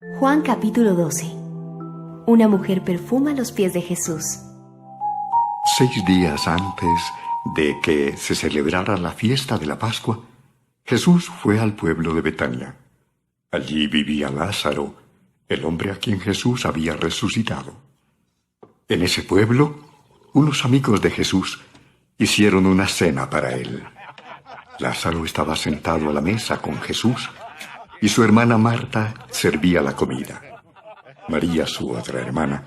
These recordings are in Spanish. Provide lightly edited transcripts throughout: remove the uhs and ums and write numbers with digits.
Juan capítulo 12. Una mujer perfuma los pies de Jesús. 6 días antes de que se celebrara la fiesta de la Pascua, Jesús fue al pueblo de Betania. Allí vivía Lázaro, el hombre a quien Jesús había resucitado. En ese pueblo, unos amigos de Jesús hicieron una cena para él. Lázaro estaba sentado a la mesa con Jesús y su hermana Marta servía la comida. María, su otra hermana,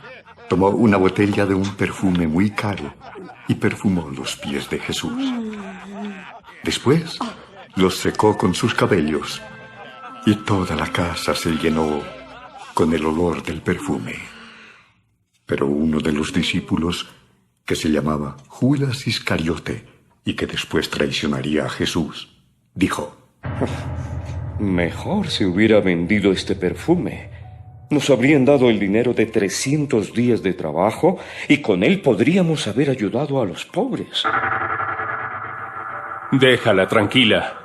tomó una botella de un perfume muy caro y perfumó los pies de Jesús. Después los secó con sus cabellos y toda la casa se llenó con el olor del perfume. Pero uno de los discípulos, que se llamaba Judas Iscariote y que después traicionaría a Jesús, dijo: Mejor se hubiera vendido este perfume. Nos habrían dado el dinero de 300 días de trabajo y con él podríamos haber ayudado a los pobres. Déjala tranquila.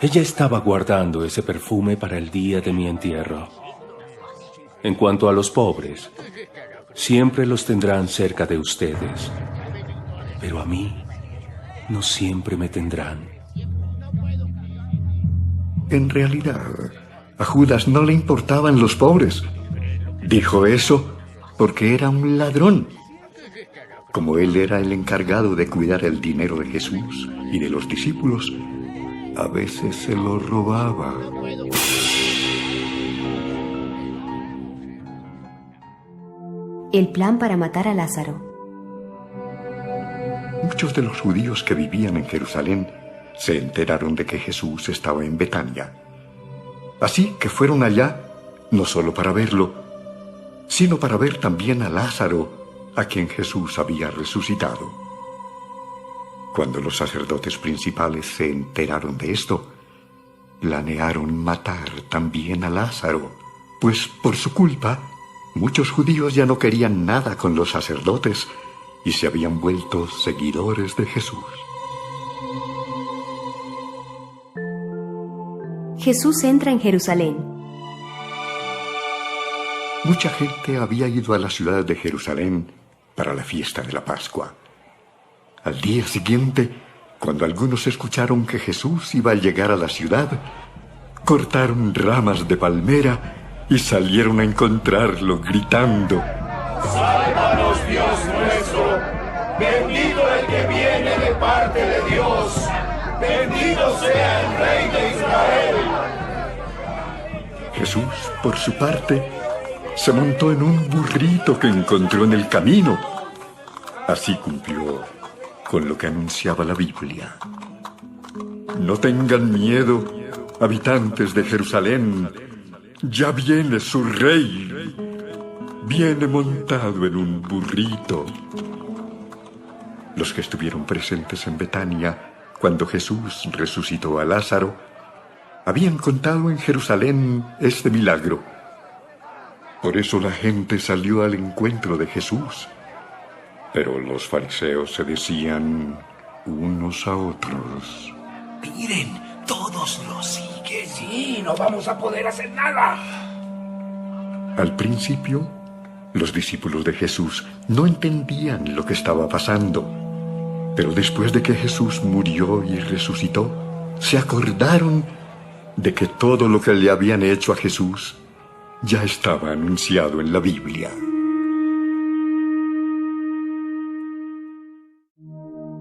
Ella estaba guardando ese perfume para el día de mi entierro. En cuanto a los pobres, siempre los tendrán cerca de ustedes. Pero a mí, no siempre me tendrán. En realidad, a Judas no le importaban los pobres. Dijo eso porque era un ladrón. Como él era el encargado de cuidar el dinero de Jesús y de los discípulos, a veces se lo robaba. El plan para matar a Lázaro. Muchos de los judíos que vivían en Jerusalén se enteraron de que Jesús estaba en Betania. Así que fueron allá, no solo para verlo, sino para ver también a Lázaro, a quien Jesús había resucitado. Cuando los sacerdotes principales se enteraron de esto, planearon matar también a Lázaro, pues por su culpa, muchos judíos ya no querían nada con los sacerdotes y se habían vuelto seguidores de Jesús. Jesús entra en Jerusalén. Mucha gente había ido a la ciudad de Jerusalén para la fiesta de la Pascua. Al día siguiente, cuando algunos escucharon que Jesús iba a llegar a la ciudad, cortaron ramas de palmera y salieron a encontrarlo gritando: ¡Sálvanos, Dios nuestro! ¡Bendito el que viene de parte de Dios! ¡Bendito sea el Rey de Israel! Jesús, por su parte, se montó en un burrito que encontró en el camino. Así cumplió con lo que anunciaba la Biblia. No tengan miedo, habitantes de Jerusalén. Ya viene su rey. Viene montado en un burrito. Los que estuvieron presentes en Betania cuando Jesús resucitó a Lázaro habían contado en Jerusalén este milagro. Por eso la gente salió al encuentro de Jesús. Pero los fariseos se decían unos a otros: Miren, todos nos siguen. Sí, no vamos a poder hacer nada. Al principio, los discípulos de Jesús no entendían lo que estaba pasando. Pero después de que Jesús murió y resucitó, se acordaron de que todo lo que le habían hecho a Jesús ya estaba anunciado en la Biblia.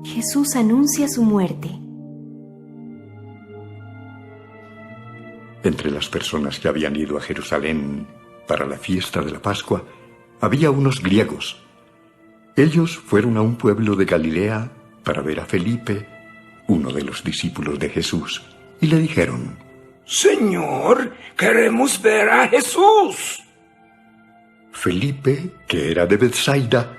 Jesús anuncia su muerte. Entre las personas que habían ido a Jerusalén para la fiesta de la Pascua, había unos griegos. Ellos fueron a un pueblo de Galilea para ver a Felipe, uno de los discípulos de Jesús, y le dijeron: Señor, queremos ver a Jesús. Felipe, que era de Betsaida,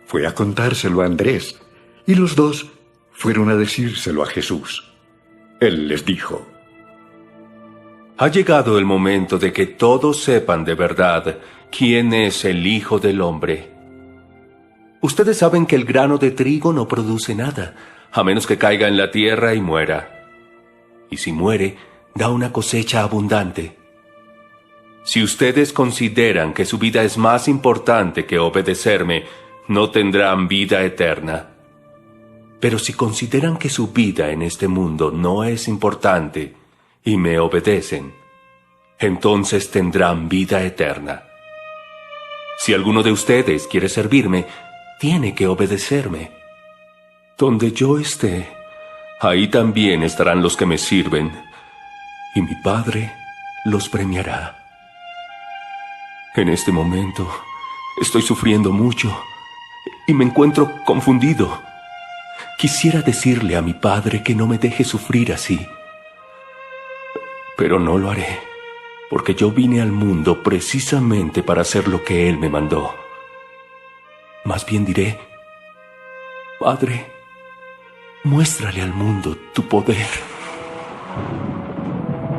fue a contárselo a Andrés, y los dos fueron a decírselo a Jesús. Él les dijo: Ha llegado el momento de que todos sepan de verdad quién es el Hijo del Hombre. Ustedes saben que el grano de trigo no produce nada, a menos que caiga en la tierra y muera. Y si muere, da una cosecha abundante. Si ustedes consideran que su vida es más importante que obedecerme, no tendrán vida eterna. Pero si consideran que su vida en este mundo no es importante y me obedecen, entonces tendrán vida eterna. Si alguno de ustedes quiere servirme, tiene que obedecerme. Donde yo esté, ahí también estarán los que me sirven, y mi Padre los premiará. En este momento estoy sufriendo mucho y me encuentro confundido. Quisiera decirle a mi Padre que no me deje sufrir así, pero no lo haré, porque yo vine al mundo precisamente para hacer lo que Él me mandó. Más bien diré: Padre, muéstrale al mundo tu poder.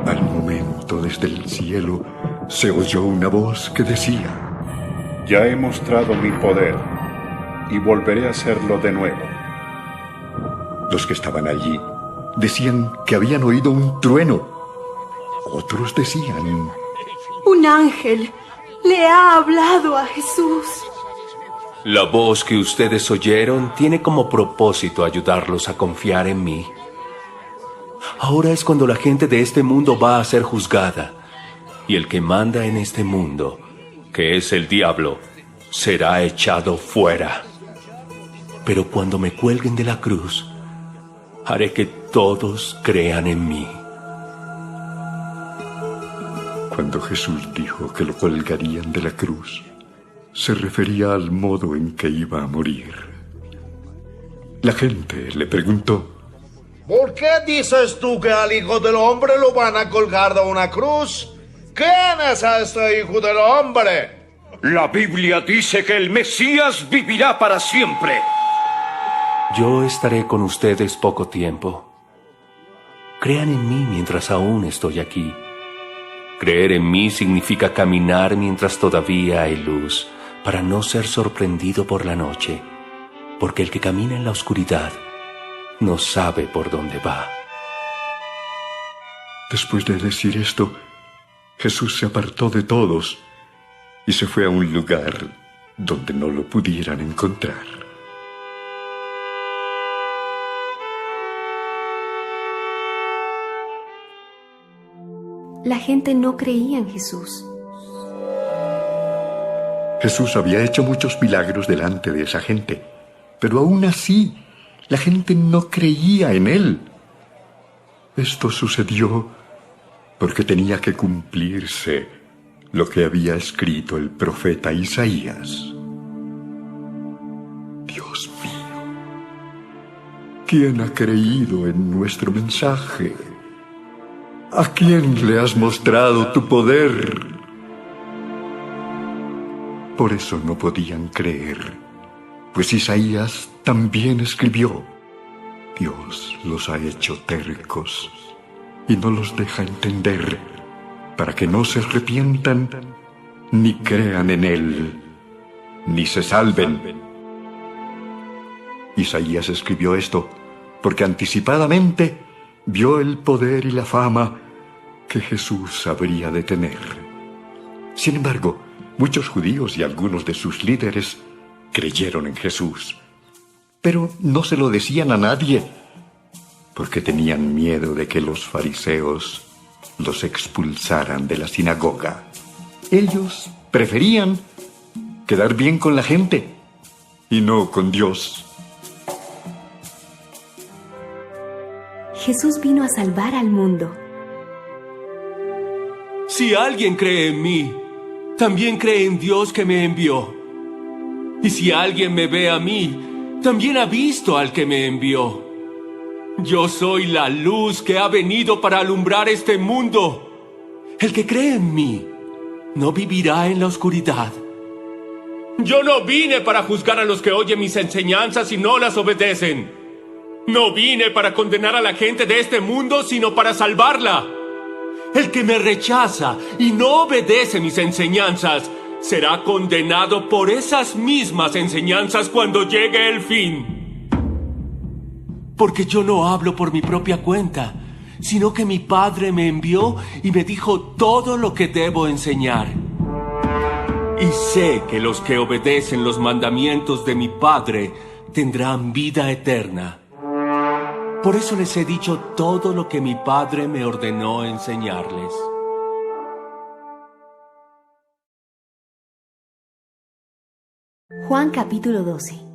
Al momento, desde el cielo, se oyó una voz que decía: Ya he mostrado mi poder y volveré a hacerlo de nuevo. Los que estaban allí decían que habían oído un trueno. Otros decían: Un ángel le ha hablado a Jesús. La voz que ustedes oyeron tiene como propósito ayudarlos a confiar en mí. Ahora es cuando la gente de este mundo va a ser juzgada, y el que manda en este mundo, que es el diablo, será echado fuera. Pero cuando me cuelguen de la cruz, haré que todos crean en mí. Cuando Jesús dijo que lo colgarían de la cruz, se refería al modo en que iba a morir. La gente le preguntó: ¿Por qué dices tú que al Hijo del Hombre lo van a colgar de una cruz? ¿Quién es este Hijo del Hombre? La Biblia dice que el Mesías vivirá para siempre. Yo estaré con ustedes poco tiempo. Crean en mí mientras aún estoy aquí. Creer en mí significa caminar mientras todavía hay luz, para no ser sorprendido por la noche, porque el que camina en la oscuridad no sabe por dónde va. Después de decir esto, Jesús se apartó de todos y se fue a un lugar donde no lo pudieran encontrar. La gente no creía en Jesús. Jesús había hecho muchos milagros delante de esa gente, pero aún así la gente no creía en él. Esto sucedió porque tenía que cumplirse lo que había escrito el profeta Isaías. Dios mío, ¿quién ha creído en nuestro mensaje? ¿A quién le has mostrado tu poder? Por eso no podían creer, pues Isaías también escribió: Dios los ha hecho tercos y no los deja entender, para que no se arrepientan, ni crean en él, ni se salven. Isaías escribió esto porque anticipadamente vio el poder y la fama que Jesús habría de tener. Sin embargo, muchos judíos y algunos de sus líderes creyeron en Jesús, pero no se lo decían a nadie, porque tenían miedo de que los fariseos los expulsaran de la sinagoga. Ellos preferían quedar bien con la gente y no con Dios. Jesús vino a salvar al mundo. Si alguien cree en mí, también cree en Dios que me envió. Y si alguien me ve a mí, también ha visto al que me envió. Yo soy la luz que ha venido para alumbrar este mundo. El que cree en mí no vivirá en la oscuridad. Yo no vine para juzgar a los que oyen mis enseñanzas y no las obedecen. No vine para condenar a la gente de este mundo, sino para salvarla. El que me rechaza y no obedece mis enseñanzas será condenado por esas mismas enseñanzas cuando llegue el fin. Porque yo no hablo por mi propia cuenta, sino que mi Padre me envió y me dijo todo lo que debo enseñar. Y sé que los que obedecen los mandamientos de mi Padre tendrán vida eterna. Por eso les he dicho todo lo que mi Padre me ordenó enseñarles. Juan capítulo 12.